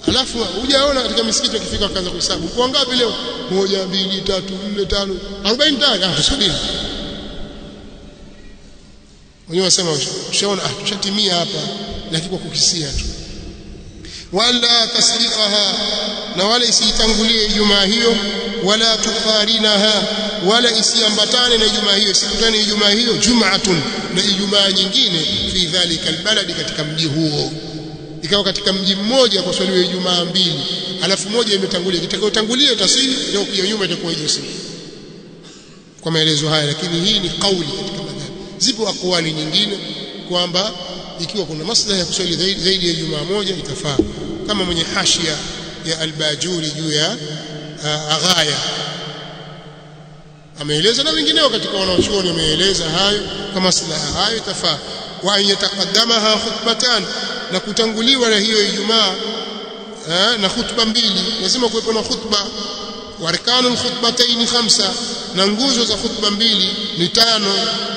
Alafu hujaona katika misikiti wakifika wakaanza kuhesabu, kwa ngapi leo? 1 2 3 4 5 40 tayari. Tusubiri wenyewe wasema ushaona tushatimia hapa, lakini kwa kukisia tu. Wala tasriqaha, na wala isitangulie Ijumaa hiyo. Wala tukharinaha, wala isiambatane na Ijumaa hiyo, isikutane Ijumaa hiyo Jumatun na Ijumaa nyingine fi dhalika albaladi, katika mji huo. Ikawa katika mji mmoja kwa swali Ijumaa 2, alafu moja imetangulia, itakayotangulia tasiri ndio kwa nyuma itakuwa ijasi, kwa maelezo haya. Lakini hii ni kauli katika madhhabi. Zipo akwali nyingine kwamba ikiwa kuna maslaha ya kuswali zaidi ya Ijumaa moja itafaa, kama mwenye hashia ya Al-Bajuri juu ya Aghaya ameeleza, na wengineo katika wanachuoni wameeleza hayo, kama maslaha hayo itafaa. Wa yataqaddamaha khutbatan, na kutanguliwa na hiyo Ijumaa na khutba 2, lazima kuwepo na khutba. Wa arkanul khutbatayn 5, na nguzo za khutba 2 ni 5.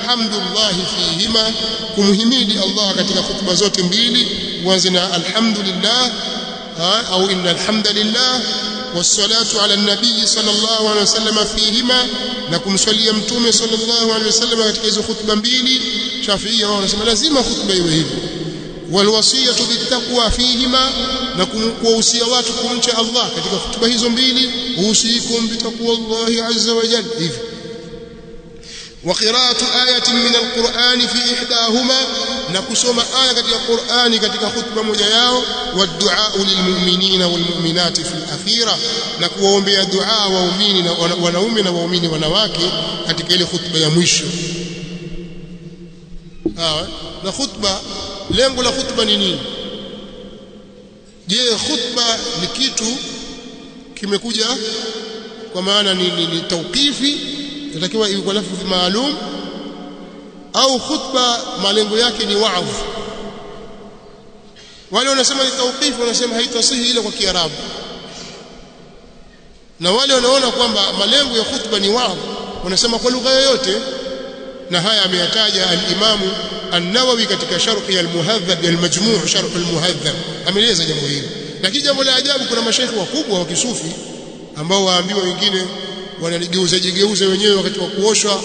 Hamdulillah fihima, kumhimidi Allah katika khutba zote 2, uanze na alhamdulillah au innal hamdalillah, wassalatu ala nabii sallallahu alaihi wasallam fihima, na kumswalia mtume sallallahu alaihi wasallam katika hizo khutba 2. Shafi'i wao wanasema lazima khutba iwe hivyo. Walwasiyatu bittaqwa fihima, na kuwahusia watu kumcha Allah katika khutba hizo 2. Usikum bittaqwallahi azza wa jalla, hivi. wa qira'atu ayatin min alquran fi ihdahuma na kusoma aya katika Qur'ani katika khutba moja yao wa du'a lilmu'minina walmu'minati fi alakhirah na kuwaombea dua waumini na wanaume na waumini wanawake katika ile khutba ya mwisho. Na khutba, lengo la khutba ni nini? Je, khutba ni kitu kimekuja kwa maana ni tawqifi, inatakiwa iwe kwa lafzi maalum, au khutba malengo yake ni wa'dh? Wale wanasema ni tawqifi wanasema haitasihi ila kwa Kiarabu, na wale wanaona kwamba malengo ya khutba ni wa'dh wanasema kwa lugha yoyote. Na haya ameyataja al-Imam an-Nawawi katika sharh al-Muhadhab al-Majmu' sharh al-Muhadhab, ameeleza jambo hili. Lakini jambo la ajabu, kuna mashaikhi wakubwa wa kisufi ambao waambiwa wengine wanaligeuza wenyewe wakati wa kuoshwa,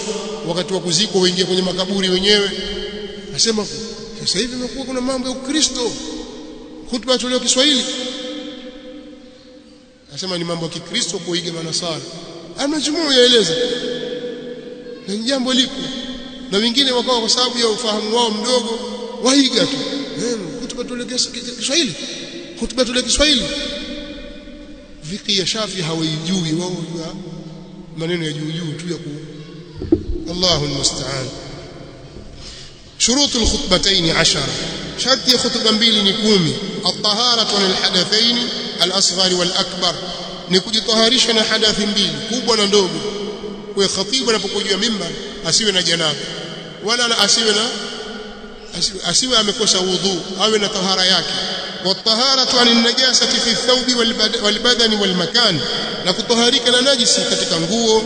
wakati wa kuzikwa waingia kwenye makaburi wenyewe. Nasema sasa hivi imekuwa kuna mambo ya Ukristo, khutba tulio Kiswahili. Nasema ni mambo ya Kikristo kuiga manasara. Al-Majmu' yaeleza na jambo lipo, na wengine wakawa kwa sababu ya ufahamu wao mdogo waiga tu khutba tulio Kiswahili, khutba tulio Kiswahili. Viki ya Shafi hawaijui wao, maneno ya juu juu tu ya ku Allahu almusta'an. Shurutu alkhutbatayn 10, sharti khutba mbili ni 10. At-taharatu anil hadathain al-asghar wal-akbar, ni kujitaharisha na hadathi mbili, kubwa na ndogo. Kwa khatibu anapokuja mimbar asiwe na janaba, wala asiwe amekosa wudhu, awe na tahara yake. والطهارة عن النجاسة في الثوب والبدن والمكان, na kutaharika na najisi katika nguo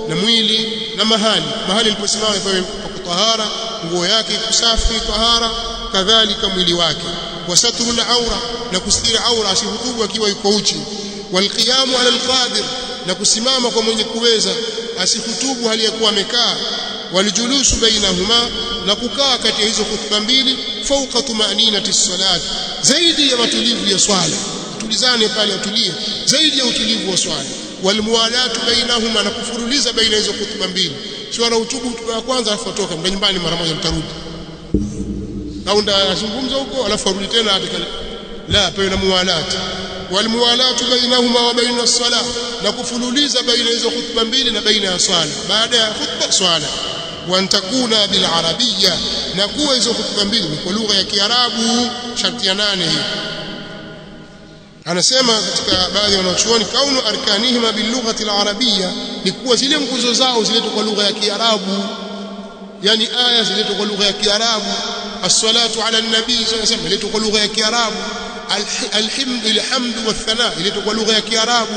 na mwili na mahali aliposimama kwa kutahara, nguo yake kusafi tahara, kadhalika mwili wake. Wasatru al-awra, na kustiri aura, asihutubu akiwa yuko uchi. Walqiyamu ala al-qadir, na kusimama kwa mwenye kuweza, asihutubu hali ya kuwa amekaa. Waljulusu bainahuma, na kukaa kati ya hizo khutba mbili. Fawqa tumaninati as-salat, zaidi ya matulivu ya swala, tulizane pale atulie zaidi ya utulivu wa swala. Walmuwalatu bainahuma, na kufuruliza baina hizo khutba mbili, sio ana utubu khutba ya kwanza alafu atoka mda nyumbani mara moja mtarudi, au ndio azungumza huko alafu arudi tena atakale. La, pawe na muwalatu. Walmuwalatu bainahuma wa baina as-salah, na kufuruliza baina hizo khutba mbili na baina ya swala, baada ya khutba swala. Wa antakuna bil arabiyya, na kuwa hizo khutba mbili ni kwa lugha ya Kiarabu. Sharti ya 8 hii. Anasema katika baadhi ya wanachuoni, kaunu arkanihima bil lughati al arabiyya, ni kuwa zile nguzo zao ziletwe kwa lugha ya Kiarabu, yani aya ziletwe kwa lugha ya Kiarabu. As-salatu ala an-nabi sallallahu alayhi wasallam iletwe kwa lugha ya Kiarabu. Alhamdu wath-thana iletwe kwa lugha ya Kiarabu.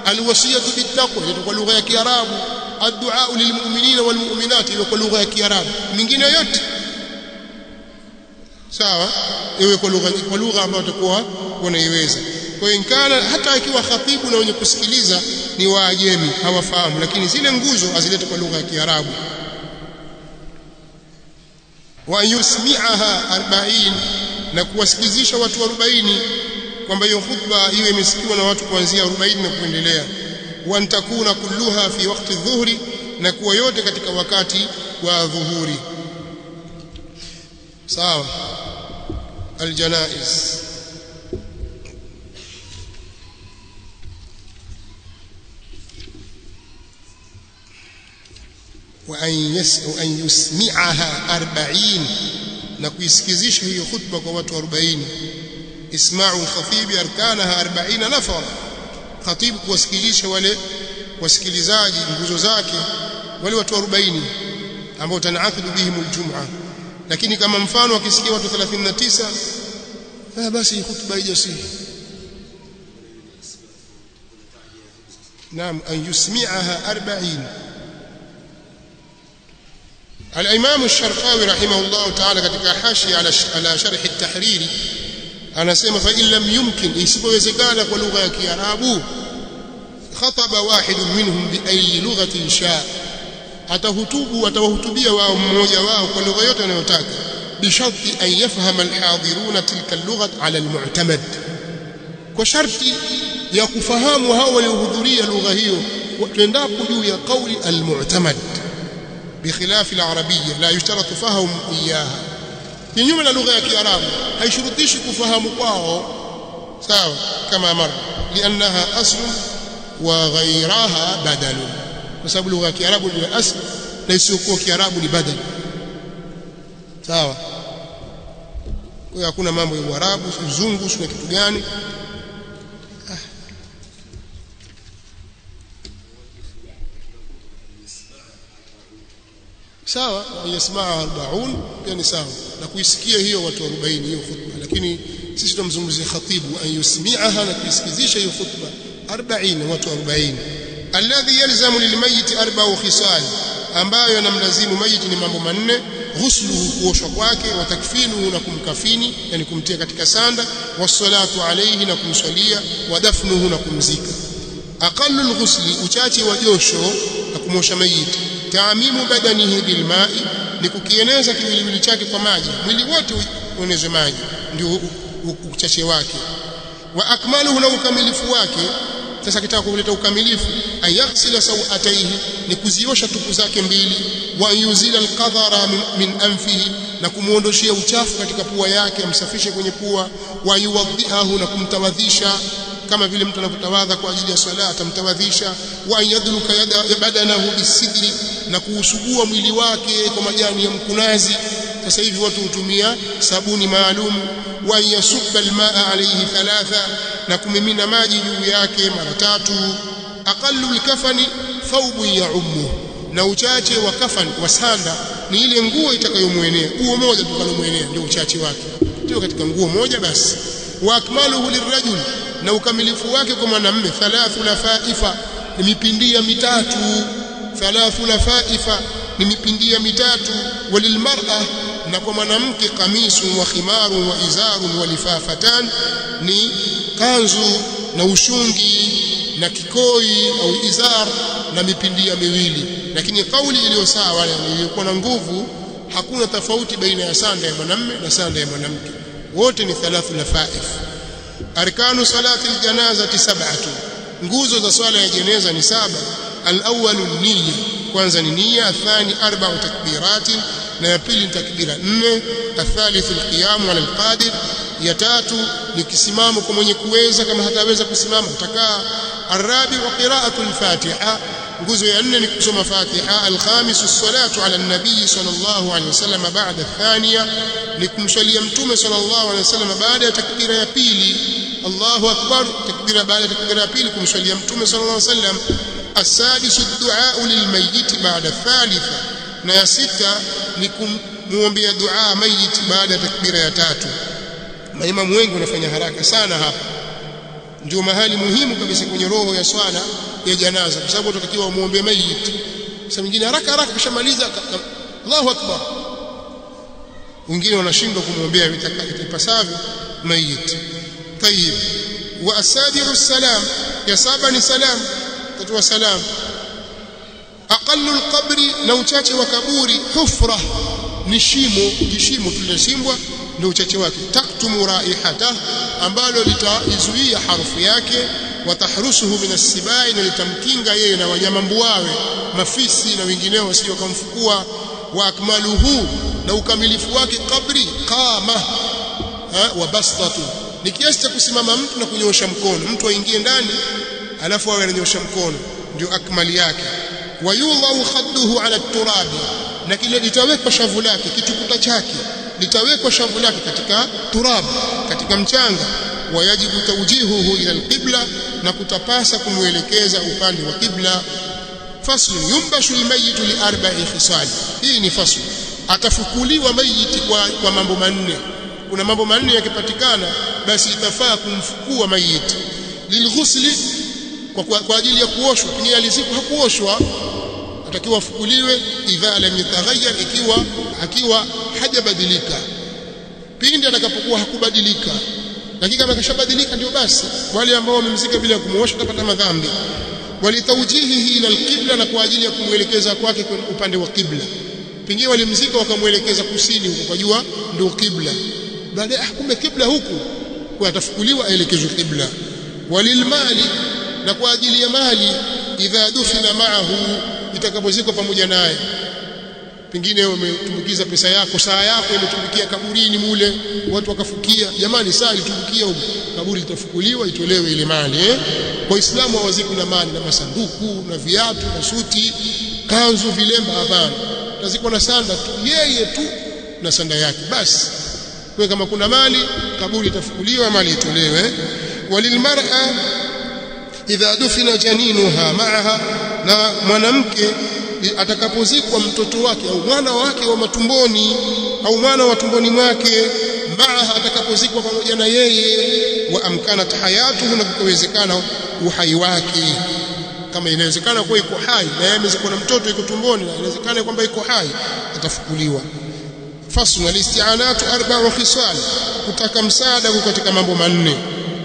Al-wasiyatu bit-taqwa iletwe kwa lugha ya Kiarabu. Ad-du'a lilmu'minina walmu'minati iwe kwa lugha ya Kiarabu. Mingine yote sawa, iwe kwa lugha ambayo utakuwa unaiweza. Kwa hiyo inkana hata ikiwa khatibu na wenye kusikiliza ni waajemi hawafahamu, lakini zile nguzo azilete kwa lugha ya Kiarabu. Wa yusmi'aha 40, na kuwasikilizisha watu 40, kwamba hiyo khutba iwe imesikiwa na watu kuanzia 40 na kuendelea. Wa antakuna kulluha fi waqti dhuhri, na kuwa yote katika wakati wa dhuhuri. Sawa. Aljanaiz, wa an yusmi'aha 40, na kuisikizisha hiyo khutba kwa watu 40. Isma'u al-khatib arkanaha 40 nafara, khatibu kuwasikilizisha wale wasikilizaji nguzo zake wale watu 40 ambao tanaakhidu bihim al-jum'a. Lakini kama mfano akisikia watu 39, basi khutba haijasihi. Naam, an yusmi'aha 40. Al-Imam al-Sharqawi rahimahullah ta'ala katika hashia ala sharh at-Tahriri anasema, fa in lam yumkin, isipowezekana kwa lugha ya Kiarabu, khataba wahid minhum bi ayi lughatin shaa, atawahutubia wao mmoja wao kwa lugha yote anayotaka. Bisharti an yafhama al-hadiruna tilka al-lughat ala al-mu'tamad, kwa sharti ya kufahamu hao waliohudhuria lugha hiyo tuendapo juu ya kauli al-mu'tamad. بخلاف العربية لا يشترط فهم إياها kinyume na lugha ya Kiarabu haishurutishi kufahamu kwao sawa kama mara liannaha asl wa ghayraha badal kwa sababu lugha ya Kiarabu ni asl na isiyokuwa Kiarabu ni badal sawa kwa hakuna mambo ya Uarabu uzungu sio kitu gani sawa yasmaa 40 yani sawa na kuisikia hiyo watu 40 hiyo khutba lakini sisi tunamzungumzia khatibu an yusmi'aha na kuisikizisha hiyo khutba 40 watu 40 alladhi yalzamu lilmayit 4 khisal ambayo yanamlazimu mayiti ni mambo manne ghusluhu kuoshwa kwake wa takfinuhu na kumkafini yani kumtia katika sanda wassalatu alayhi na kumswalia wa dafnuhu na kumzika aqallu alghusli uchache wa josho na kumosha mayiti taamimu badanihi bilma'i ni kukieneza kiwiliwili chake kwa maji mwili wote uenezwe maji ndio uchache wake wa akmaluhu na ukamilifu wake sasa kitaka kuleta ukamilifu ayaghsila sawataihi ni kuziosha tupu zake mbili wa yuzila alqadhara min anfihi na kumuondoshia uchafu katika pua yake amsafishe kwenye pua wa yuwadhiahu na kumtawadhisha kama vile mtu anapotawadha kwa ajili ya swala atamtawadhisha wa yadluka badanahu bisidri na kuusugua mwili wake kwa majani ya mkunazi sasa hivi watu hutumia sabuni maalum wa yasubba almaa alayhi thalatha na kumimina maji juu yake mara 3 aqallu alkafani thawbun ya'ummu na uchache wa kafani wa sanda ni ile nguo itakayomuenea nguo moja tukalomuenea ndio uchache wake ndio katika nguo moja basi wa akmaluhu lirajul na ukamilifu wake kwa mwanamume 3 lafaifa ni mipindia mitatu 3 lafaifa ni mipindia mitatu walilmar'a na kwa mwanamke kamisu wa khimaru wa izaru wa lifafatan ni kanzu na ushungi na kikoi au izar na mipindia miwili lakini kauli iliyo sawa iliyokuwa na nguvu hakuna tofauti baina ya sanda ya mwanamume na sanda ya mwanamke wote ni 3 lafaif arkanu salati aljanazati 7 nguzo za swala ya jeneza ni 7 al-awwal niyya kwanza ni niyya athani 4 takbirat na ya pili ni takbira 4 athalith alqiyam ala alqadir ya tatu ni kisimamo kwa mwenye kuweza kama hataweza kusimama utakaa arabi wa qira'atu al-fatiha nguzo ya 4 ni kusoma fatiha al-khamis as-salatu ala an-nabi sallallahu alayhi wasallam ba'da athaniya ni kumswalia mtume sallallahu alayhi wasallam baada ya takbira ya pili Allahu akbar takbira baada ya takbira ya pili kumswalia mtume sallallahu alayhi wasallam as-sadis ad-du'a lil-mayyit ba'da ath-thalitha na ya 6 ni kumuombea dua mayit baada ya takbira ya 3 maimamu wengi wanafanya haraka sana hapa ndio mahali muhimu kabisa kwenye roho ya swala ya janaza kwa sababu tunatakiwa muombe mayit sasa mwingine haraka kishamaliza Allahu akbar wengine wanashindwa kumuombea ipasavyo mayit tayib wa asadiru salam ya 7 ni salam tatoa salam aqallu alqabri na uchache wa kaburi hufra ni shimo tulilosimbwa ndio uchache wake taktumu raihata ambalo litaizuia harufu yake watahrusuhu min as-sibai na litamkinga yeye na wanyama mbuawe mafisi na wengineo wasio kumfukua wa akmaluhu na ukamilifu wake kabri qama wa bastatu ni kiasi cha kusimama mtu na kunyosha mkono mtu aingie ndani alafu awe ananyosha mkono ndio akmali yake wayudhu khadduhu ala at-turab na kile litawekwa shavu lake kitukuta chake litawekwa shavu lake katika turab katika mchanga wayajibu tawjihuhu ila al-qibla na kutapasa kumuelekeza upande wa qibla fasl yumbashu al-mayyit li 4 khisal hii ni fasl atafukuliwa mayiti kwa mambo manne kuna mambo manne yakipatikana basi itafaa kumfukua mayiti lilghusli kwa ajili ya kuoshwa pengine alizikwa hakuoshwa atakiwa afukuliwe idha lam yataghayyar akiwa hajabadilika pindi atakapokuwa hakubadilika lakini kama kashabadilika ndio basi wale ambao wamemzika bila kumuosha utapata madhambi walitawjihihi ila alqibla na kwa ajili ya kumuelekeza kwake upande wa qibla pengine walimzika wakamuelekeza kusini huko kwa jua ndio qibla baadaye kumbe qibla huku kwa atafukuliwa aelekezwe qibla walilmali na kwa ajili ya mali idha dufina ma'ahu itakapozikwa pamoja naye pengine umetumbukiza pesa yako, saa yako imetumbukia kaburini mule, watu wakafukia. Jamani, saa ilitumbukia huko, kaburi litafukuliwa, itolewe ile mali. Waislamu hawazikwi na mali na masanduku na viatu na suti, kanzu, vilemba. Hapana, tazikwa na sanda tu, yeye tu na sanda yake basi. Kwa kama kuna mali, kaburi itafukuliwa, mali itolewe. Walilmar'a idha dufina janinuha ma'aha, na mwanamke atakapozikwa mtoto wake au mwana wake wa matumboni au mwana wa tumboni mwake, ma'aha, atakapozikwa pamoja na yeye, wa amkanat hayatuhu, na kuwezekana uhai wake. Kama inawezekana kuwa iko hai na yeye amezikwa na mtoto iko tumboni, na inawezekana kwamba iko hai, atafukuliwa. Fasl al-isti'anatu arba'u khisal, kutaka msaada katika mambo manne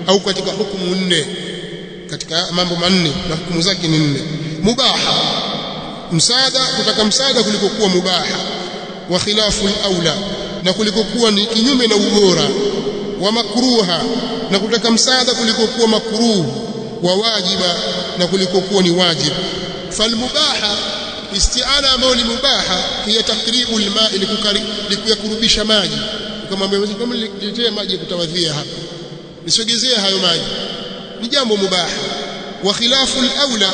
au katika hukumu nne, katika mambo manne na hukumu zake ni nne. Mubaha, msaada, kutaka msaada kuliko kuwa mubaha. Wa khilafu al-aula, na kuliko kuwa ni kinyume na ubora. Wa makruha, na kutaka msaada kuliko kuwa makruh. Wa wajiba, na kuliko kuwa ni wajib. Falmubaha, isti'ana ambayo ni mubaha, hiya takribu al-ma'i, likuyakurubisha maji. Ukamwambia kama niletee maji kutawadhia hapa, nisogezee hayo maji, ni jambo mubaha. Wa khilafu al-aula,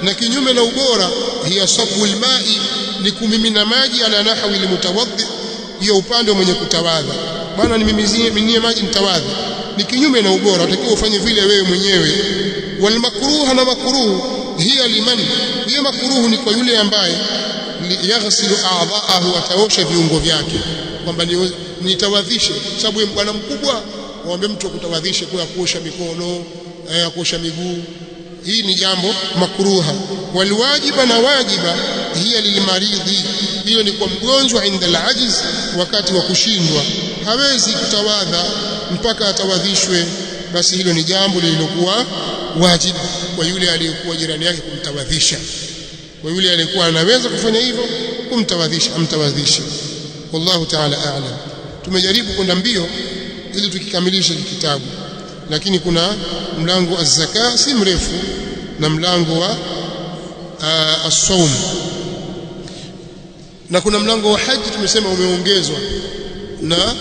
na kinyume na ubora, hiya sabu al-ma'i, ni kumimina maji ala nahwi al-mutawaddi, hiyo upande mwenye kutawadha. Bwana nimiminie maji nitawadha, ni kinyume na ubora, utakiwa ufanye vile wewe mwenyewe. Wal makruha, na makruh, hiya liman, hiyo makruh ni kwa yule ambaye yaghsilu a'dha'ahu, ataosha viungo vyake, kwamba nitawadhishe. Sababu bwana mkubwa waombe mtu akutawadhishe kwa kuosha mikono, kuosha miguu, hii ni jambo makruha. Walwajiba, na wajiba, hiya lilmaridhi, hiyo ni kwa mgonjwa, inda al-ajiz, wakati wa kushindwa, hawezi kutawadha mpaka atawadhishwe, basi hilo ni jambo lililokuwa wajibu kwa yule aliyekuwa jirani yake kumtawadhisha. Kwa yule aliyekuwa anaweza kufanya hivyo, kumtawadhisha, amtawadhishe. Wallahu ta'ala a'lam. Tumejaribu kwenda mbio ili tukikamilisha kitabu, lakini kuna mlango az-zaka si mrefu na mlango wa as-sawm, na kuna mlango wa haji tumesema umeongezwa na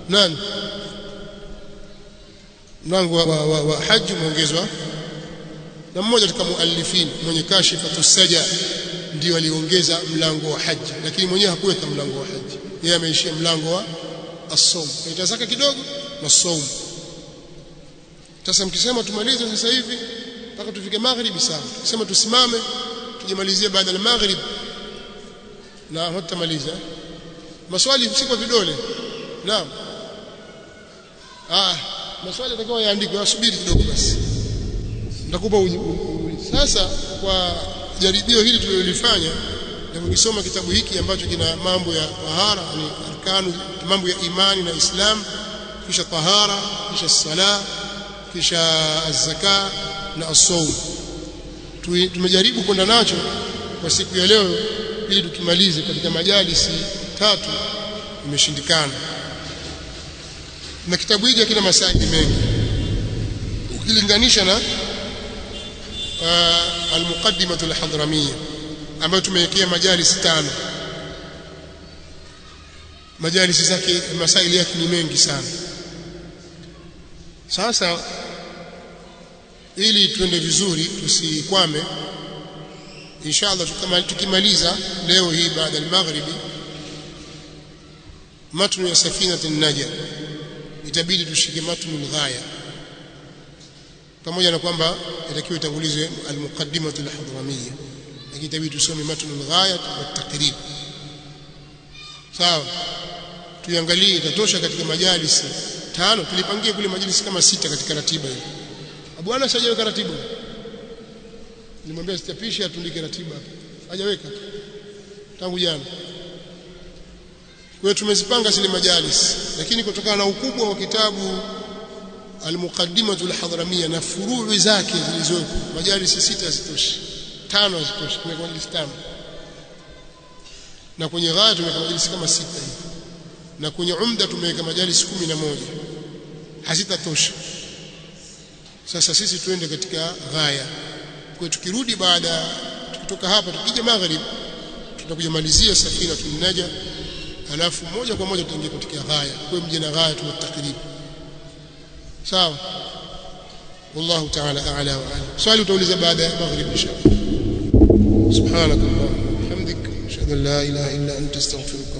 nani, mlango wa haji umeongezwa na mmoja katika muallifin mwenye Kashifatu Saja, ndio aliongeza mlango wa haji, lakini mwenyewe hakuweka mlango wa haji, yeye ameishia mlango wa as-sawm. Itazaka kidogo na sawm. Sasa mkisema tumalize sasa hivi mpaka tufike magharibi, sawa. Tukisema tusimame tujimalizie baada ya maghrib, na hatamaliza maswali si kwa vidole. Naam, maswali yatakuwa yaandikwe, asubiri kidogo basi, nitakupa sasa. Kwa jaribio hili tulilofanya na ukisoma kitabu hiki ambacho kina mambo ya tahara, ni arkanu, mambo ya imani na Islam, kisha tahara, kisha sala, kisha az-zaka na as-sawm, tumejaribu kwenda nacho kwa siku ya leo ili tukimalize katika majalisi 3, imeshindikana. Na kitabu hiki kina masaili mengi ukilinganisha na al-muqaddimah al-hadramiyya ambayo tumewekea majalisi 5. Majalisi zake, masaili yake ni mengi sana. Sasa ili tuende vizuri, tusikwame, inshallah tukimaliza leo hii baada ya magharibi matnu ya Safinatu an-Najah, itabidi tushike matnu al-Ghaya, pamoja na kwamba itakiwa itangulizwe al-muqaddimah al-hadramiyya, lakini itabidi tusome matnu al-Ghaya wa taqrib. Sawa, tuangalie itatosha katika majalisi 5. Tulipangia kule majalisi kama 6 katika ratiba hii. Abu Anas hajaweka ratiba, nilimwambia sitapishe atundike ratiba hapa, hajaweka tangu jana. Kwa hiyo tumezipanga zile majalis, lakini kutokana na ukubwa wa kitabu al-muqaddimah al-hadramiyya na furuu zake zilizopo, majalis 6 hazitoshi, 5 hazitoshi, tumeka majalis 5. Na kwenye Ghaya tumeka majalis kama 6 hivi, na kwenye Umda tumeweka majalis 11, hazitatosha. Sasa sisi tuende katika Ghaya. Kwa tukirudi tukitoka hapa tukija maghrib, tutakuja malizia Safinatul Najah, alafu moja kwa moja tutaingia katika ghaya. Kwa mje na ghaya tutakribu. Sawa? Wallahu ta'ala a'la wa a'lam. Swali utauliza baada ya maghrib inshallah. Subhanakallah wa bihamdik, ashhadu an la ilaha illa anta astaghfiruka